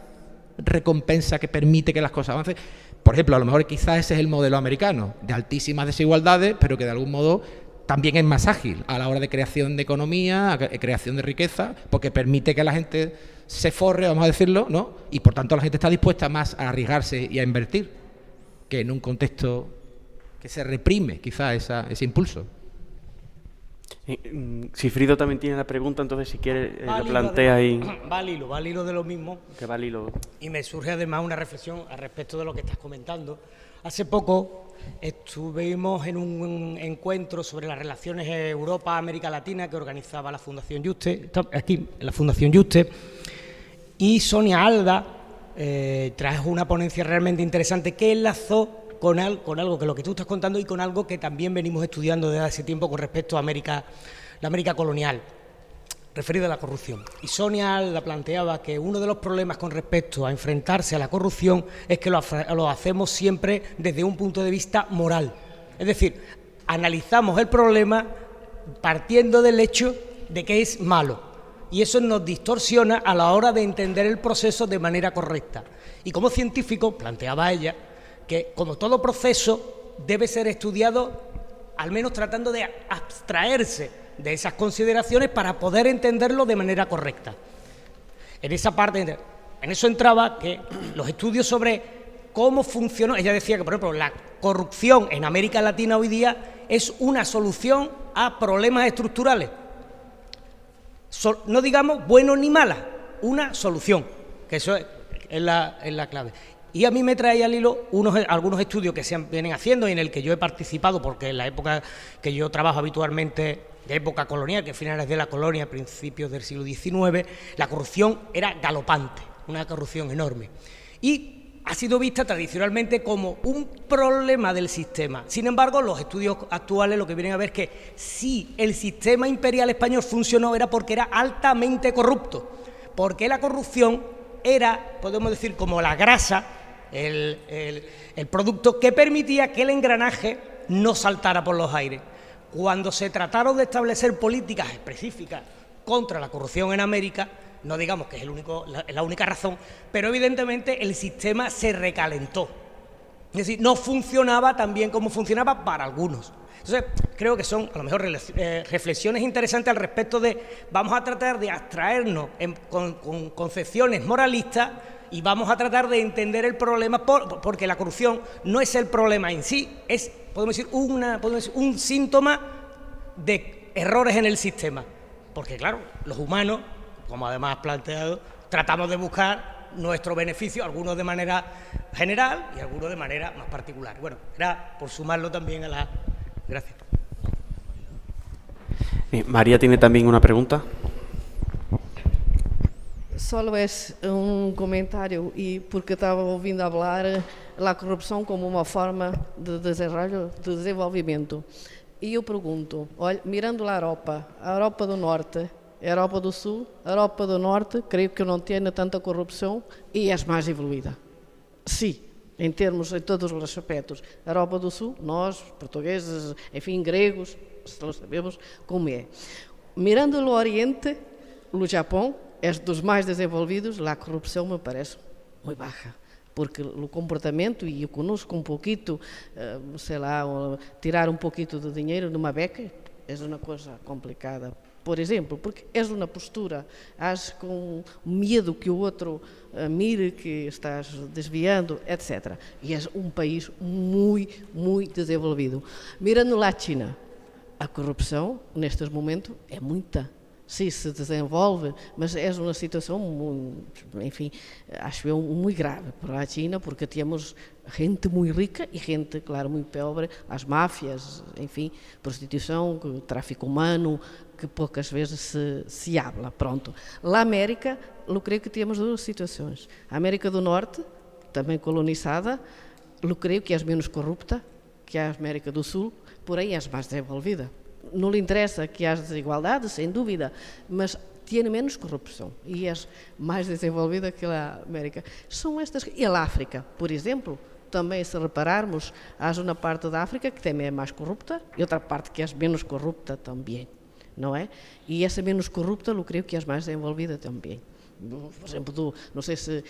recompensa que permite que las cosas avancen. Por ejemplo, a lo mejor quizás ese es el modelo americano, de altísimas desigualdades, pero que de algún modo también es más ágil a la hora de creación de economía, creación de riqueza, porque permite que la gente se forre, vamos a decirlo, ¿no? Y por tanto la gente está dispuesta más a arriesgarse y a invertir que en un contexto que se reprime quizás ese impulso. Sigfrido también tiene la pregunta, entonces si quiere lo plantea ahí. Va al hilo de lo mismo. Que va al hilo. Y me surge además una reflexión al respecto de lo que estás comentando. Hace poco estuvimos en un encuentro sobre las relaciones Europa-América Latina que organizaba la Fundación Juste, aquí, la Fundación Juste, y Sonia Alda trajo una ponencia realmente interesante que enlazó con algo que lo que tú estás contando y con algo que también venimos estudiando desde hace tiempo con respecto a la América colonial, referido a la corrupción. Y Sonia Alda planteaba que uno de los problemas con respecto a enfrentarse a la corrupción es que lo hacemos siempre desde un punto de vista moral. Es decir, analizamos el problema partiendo del hecho de que es malo. Y eso nos distorsiona a la hora de entender el proceso de manera correcta. Y como científico, planteaba ella, que como todo proceso debe ser estudiado al menos tratando de abstraerse de esas consideraciones para poder entenderlo de manera correcta. En esa parte, en eso entraba que los estudios sobre cómo funcionó, ella decía que, por ejemplo, la corrupción en América Latina hoy día es una solución a problemas estructurales. No digamos bueno ni mala, una solución, que eso es la clave. Y a mí me trae al hilo algunos estudios que se vienen haciendo y en el que yo he participado, porque en la época que yo trabajo habitualmente, de época colonial, que finales de la colonia, principios del siglo XIX, la corrupción era galopante, una corrupción enorme. Y ha sido vista tradicionalmente como un problema del sistema. Sin embargo, los estudios actuales lo que vienen a ver es que si el sistema imperial español funcionó era porque era altamente corrupto, porque la corrupción era, podemos decir, como la grasa, el producto que permitía que el engranaje no saltara por los aires. Cuando se trataron de establecer políticas específicas contra la corrupción en América, no digamos que es la única razón, pero evidentemente el sistema se recalentó. Es decir, no funcionaba tan bien como funcionaba para algunos. Entonces, creo que son a lo mejor reflexiones interesantes al respecto de vamos a tratar de abstraernos con concepciones moralistas y vamos a tratar de entender el problema porque la corrupción no es el problema en sí, es, podemos decir, un síntoma de errores en el sistema. Porque, claro, los humanos, como además has planteado, tratamos de buscar nuestro beneficio, algunos de manera general y algunos de manera más particular. Bueno, era por sumarlo también a la... Gracias. María tiene también una pregunta. Solo es un comentario y porque estaba ouvindo hablar la corrupção como uma forma de desenvolvimento. E eu pergunto, olha, mirando a Europa do Norte, a Europa do Sul, a Europa do Norte, creio que não tem tanta corrupção e é mais evoluída. Sim, em todos os aspectos. A Europa do Sul, nós, portugueses, enfim, gregos, nós sabemos como é. Mirando o Oriente, o Japão, é dos mais desenvolvidos, lá a corrupção me parece muito baixa, porque o comportamento, e eu conozco um pouquinho, sei lá, tirar um pouquinho de dinheiro numa beca, é uma coisa complicada. Por exemplo, porque é uma postura, age com medo que o outro mire que estás desviando, etc. E é um país muito desenvolvido. Mirando lá a China, a corrupção, nestes momentos, é muita. Sim, se desenvolve, mas é uma situação, enfim, acho eu, muito grave para a China, porque temos gente muito rica e gente, claro, muito pobre, as máfias, enfim, prostituição, tráfico humano, que poucas vezes se habla, pronto. Lá na América, eu creio que temos duas situações. A América do Norte, também colonizada, eu creio que é menos corrupta que a América do Sul, porém é mais desenvolvida. Não lhe interessa que haja desigualdade, sem dúvida, mas tem menos corrupção e é mais desenvolvida que a América. São estas. E a África, por exemplo, também, se repararmos, há uma parte da África que também é mais corrupta e outra parte que é menos corrupta também, não é? E essa menos corrupta, eu creio que é mais desenvolvida também. Por exemplo, não sei se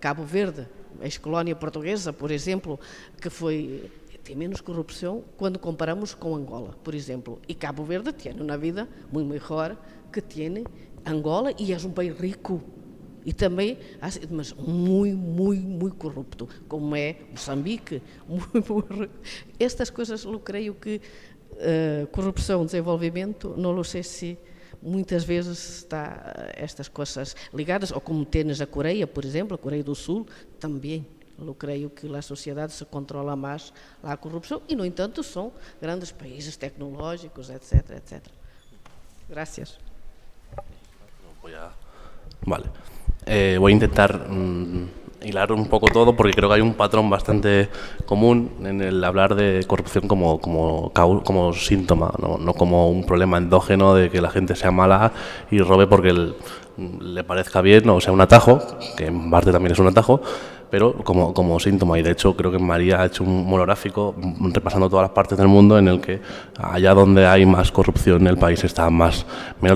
Cabo Verde, ex-colónia portuguesa, por exemplo, que foi. Tem menos corrupção quando comparamos com Angola, por exemplo. E Cabo Verde tem uma vida muito melhor que tem Angola e é um país rico. E também, mas muito corrupto, como é Moçambique. Estas coisas, eu creio que corrupção, desenvolvimento, não sei se muitas vezes está estas coisas ligadas, ou como tens a Coreia, por exemplo, a Coreia do Sul, também. Eu creio que a sociedade se controla mais a corrupção e, no entanto, são grandes países tecnológicos, etc, etc. Gracias. Vale. Voy a intentar hilar un poco todo porque creo que hay un patrón bastante común en el hablar de corrupción como síntoma, no como un problema endógeno de que la gente sea mala y robe porque le parezca bien o sea un atajo, que en parte también es un atajo, pero como síntoma. Y de hecho creo que María ha hecho un monográfico repasando todas las partes del mundo en el que allá donde hay más corrupción el país está menos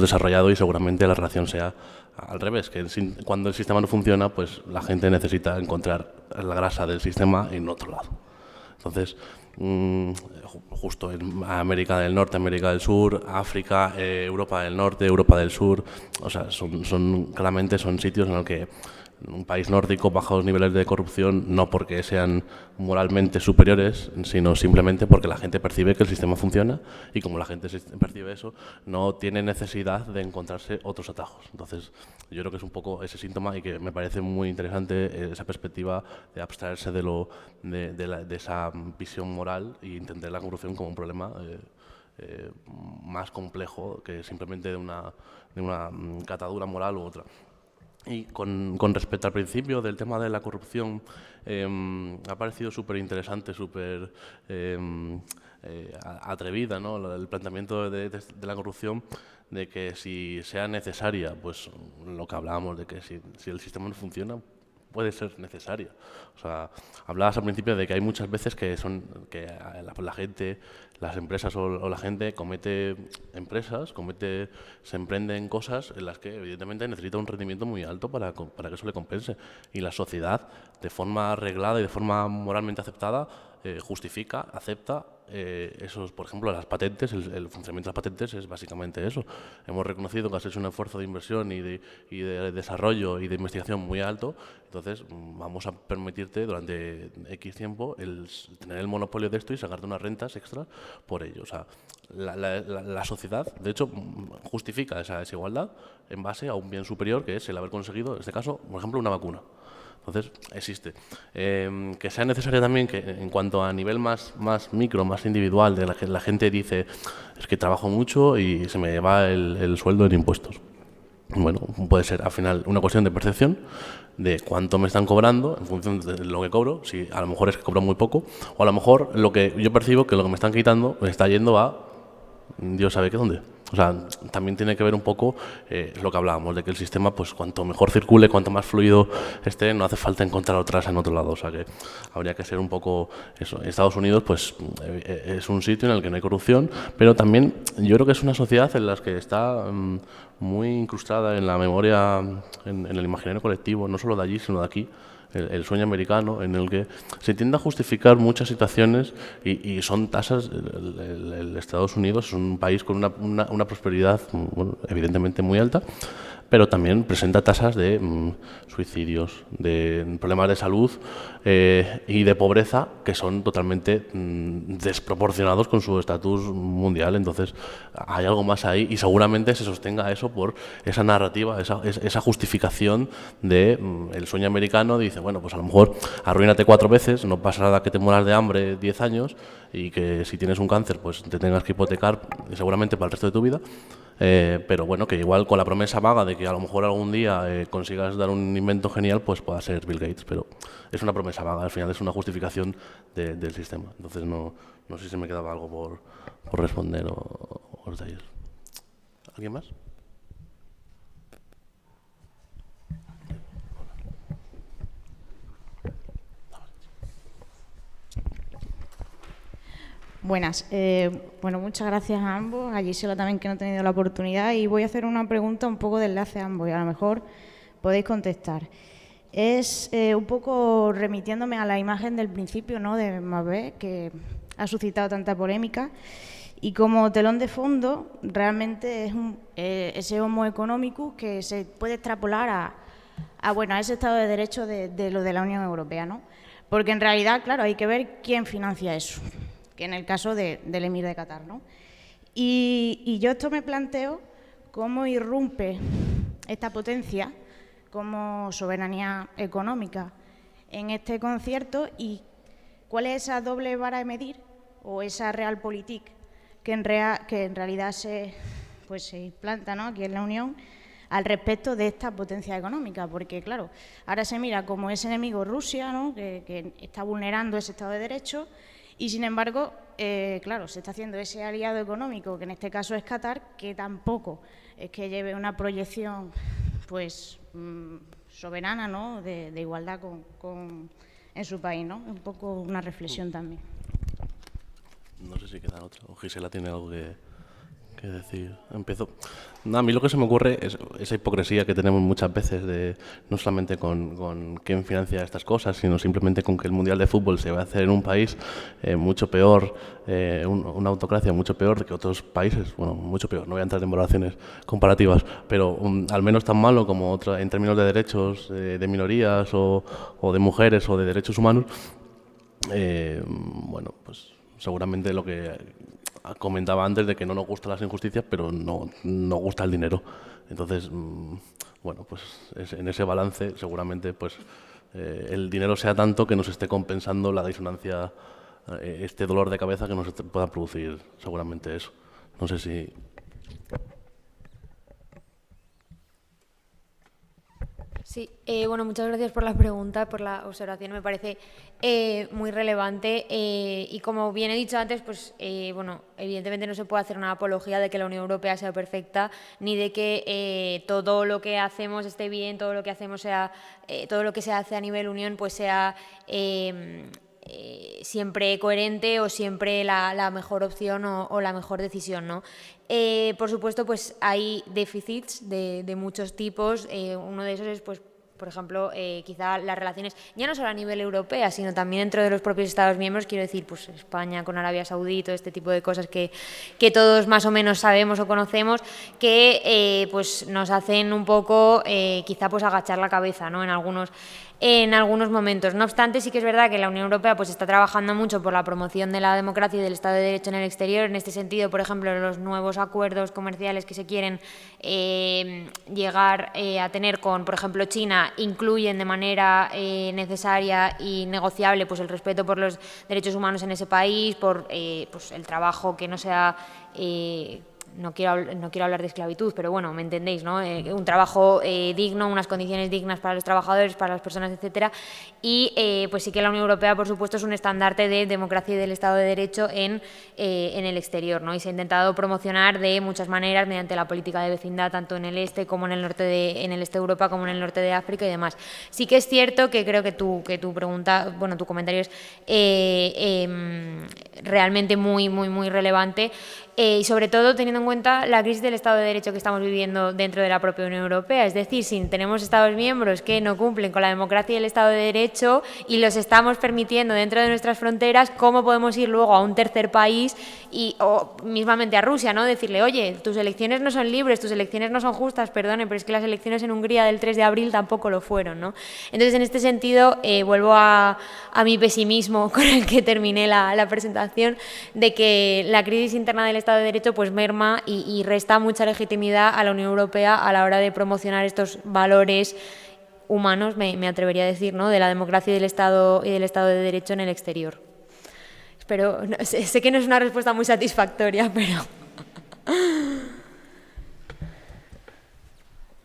desarrollado y seguramente la relación sea al revés, que cuando el sistema no funciona, pues la gente necesita encontrar la grasa del sistema en otro lado. Entonces, justo en América del Norte, América del Sur, África, Europa del Norte, Europa del Sur, o sea, claramente son sitios en los que un país nórdico baja los niveles de corrupción no porque sean moralmente superiores, sino simplemente porque la gente percibe que el sistema funciona y como la gente percibe eso, no tiene necesidad de encontrarse otros atajos. Entonces, yo creo que es un poco ese síntoma y que me parece muy interesante esa perspectiva de abstraerse de esa visión moral e entender la corrupción como un problema más complejo que simplemente de una catadura moral u otra. Y con respecto al principio del tema de la corrupción, ha parecido súper interesante, súper atrevida, ¿no? El planteamiento de la corrupción, de que si sea necesaria, pues lo que hablábamos, de que si el sistema no funciona, puede ser necesaria. O sea, hablabas al principio de que hay muchas veces que la gente, las empresas o la gente se emprende en cosas en las que evidentemente necesita un rendimiento muy alto para que eso le compense. Y la sociedad, de forma arreglada y de forma moralmente aceptada, justifica, acepta esos, por ejemplo, las patentes, el funcionamiento de las patentes es básicamente eso. Hemos reconocido que has hecho un esfuerzo de inversión y de desarrollo y de investigación muy alto, entonces vamos a permitirte durante X tiempo tener el monopolio de esto y sacarte unas rentas extras por ello. O sea, la sociedad, de hecho, justifica esa desigualdad en base a un bien superior que es el haber conseguido, en este caso, por ejemplo, una vacuna. Entonces, existe. Que sea necesario también que en cuanto a nivel más micro, más individual, de la gente dice, es que trabajo mucho y se me va el sueldo en impuestos. Bueno, puede ser al final una cuestión de percepción de cuánto me están cobrando en función de lo que cobro, si a lo mejor es que cobro muy poco, o a lo mejor lo que yo percibo que lo que me están quitando me está yendo a Dios sabe qué dónde. O sea, también tiene que ver un poco lo que hablábamos, de que el sistema, pues cuanto mejor circule, cuanto más fluido esté, no hace falta encontrar otras en otro lado. O sea, que habría que ser un poco eso. Estados Unidos, pues es un sitio en el que no hay corrupción, pero también yo creo que es una sociedad en la que está muy incrustada en la memoria, en el imaginario colectivo, no solo de allí, sino de aquí. El sueño americano, en el que se tiende a justificar muchas situaciones y son tasas. El Estados Unidos es un país con una prosperidad, bueno, evidentemente muy alta, pero también presenta tasas de suicidios, de problemas de salud y de pobreza que son totalmente desproporcionados con su estatus mundial. Entonces hay algo más ahí y seguramente se sostenga eso por esa narrativa, esa justificación de el sueño americano. Dice, bueno, pues a lo mejor arruínate 4 veces, no pasa nada que te mueras de hambre 10 años y que si tienes un cáncer pues te tengas que hipotecar seguramente para el resto de tu vida. Pero bueno, que igual con la promesa vaga de que a lo mejor algún día consigas dar un invento genial, pues pueda ser Bill Gates, pero es una promesa vaga, al final es una justificación del sistema. Entonces no sé si me quedaba algo por responder o detalles. ¿Alguien más? Buenas. Bueno, muchas gracias a ambos. A Gisela también, que no he tenido la oportunidad. Y voy a hacer una pregunta un poco de enlace a ambos y a lo mejor podéis contestar. Es un poco remitiéndome a la imagen del principio, ¿no?, de Mbappé, que ha suscitado tanta polémica. Y como telón de fondo, realmente es ese homo económico que se puede extrapolar a ese Estado de Derecho de lo de la Unión Europea, ¿no? Porque en realidad, claro, hay que ver quién financia eso, que en el caso del Emir de Qatar, ¿no? Y yo esto me planteo cómo irrumpe esta potencia como soberanía económica en este concierto y cuál es esa doble vara de medir o esa realpolitik que en realidad se implanta, ¿no?, aquí en la Unión al respecto de esta potencia económica, porque claro, ahora se mira como ese enemigo Rusia, ¿no?, que está vulnerando ese Estado de Derecho. Y, sin embargo, claro, se está haciendo ese aliado económico, que en este caso es Qatar, que tampoco es que lleve una proyección pues soberana, ¿no?, de igualdad en su país, ¿no? Un poco una reflexión también. No sé si queda otra. O Gisela tiene algo que decir. Empiezo. No, a mí lo que se me ocurre es esa hipocresía que tenemos muchas veces, de no solamente con quién financia estas cosas, sino simplemente con que el Mundial de Fútbol se va a hacer en un país mucho peor, una autocracia mucho peor que otros países. Bueno, mucho peor, no voy a entrar en valoraciones comparativas, pero al menos tan malo como otra en términos de derechos de minorías o de mujeres o de derechos humanos. Bueno, pues seguramente lo que comentaba antes, de que no nos gustan las injusticias, pero no nos gusta el dinero. Entonces, bueno, pues en ese balance seguramente pues el dinero sea tanto que nos esté compensando la disonancia, este dolor de cabeza que nos pueda producir seguramente eso. No sé si... Sí, bueno, muchas gracias por la pregunta, por la observación, me parece muy relevante y como bien he dicho antes, pues bueno, evidentemente no se puede hacer una apología de que la Unión Europea sea perfecta, ni de que todo lo que hacemos esté bien, todo lo que hacemos sea, todo lo que se hace a nivel Unión pues sea siempre coherente o siempre la mejor opción o la mejor decisión, ¿no? Por supuesto, pues hay déficits de muchos tipos. Uno de esos es, pues, por ejemplo, quizá las relaciones, ya no solo a nivel europeo, sino también dentro de los propios Estados miembros, quiero decir, pues España con Arabia Saudí, todo este tipo de cosas que todos más o menos sabemos o conocemos, que pues nos hacen un poco quizá pues agachar la cabeza, ¿no?, en algunos momentos. No obstante, sí que es verdad que la Unión Europea pues está trabajando mucho por la promoción de la democracia y del Estado de Derecho en el exterior. En este sentido, por ejemplo, los nuevos acuerdos comerciales que se quieren llegar a tener con, por ejemplo, China Barcelona incluyen de manera necesaria y negociable pues el respeto por los derechos humanos en ese país, por pues el trabajo que no sea... no quiero hablar de esclavitud, pero bueno, me entendéis, ¿no? Un trabajo digno, unas condiciones dignas para los trabajadores, para las personas, etcétera. Y pues sí que la Unión Europea, por supuesto, es un estandarte de democracia y del Estado de Derecho en el exterior, ¿no? Y se ha intentado promocionar de muchas maneras mediante la política de vecindad, tanto en el este como en el norte en el este de Europa, como en el norte de África y demás. Sí que es cierto que creo que tu pregunta, bueno, tu comentario es realmente muy relevante. Y sobre todo teniendo en cuenta la crisis del Estado de Derecho que estamos viviendo dentro de la propia Unión Europea. Es decir, si tenemos Estados miembros que no cumplen con la democracia y el Estado de Derecho y los estamos permitiendo dentro de nuestras fronteras, ¿cómo podemos ir luego a un tercer país o mismamente a Rusia, ¿no? Decirle, oye, tus elecciones no son libres, tus elecciones no son justas, perdone, pero es que las elecciones en Hungría del 3 de abril tampoco lo fueron, ¿no? Entonces, en este sentido, vuelvo a mi pesimismo con el que terminé la presentación, de que la crisis interna del Estado de Derecho pues merma y resta mucha legitimidad a la Unión Europea a la hora de promocionar estos valores humanos, me atrevería a decir, ¿no? De la democracia y del Estado de Derecho en el exterior. Espero, sé que no es una respuesta muy satisfactoria, pero...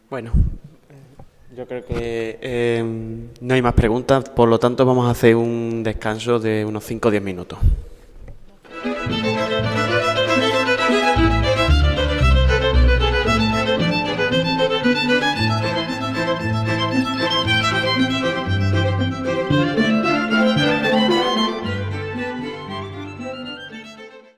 Bueno, yo creo que no hay más preguntas, por lo tanto vamos a hacer un descanso de unos 5 o 10 minutos.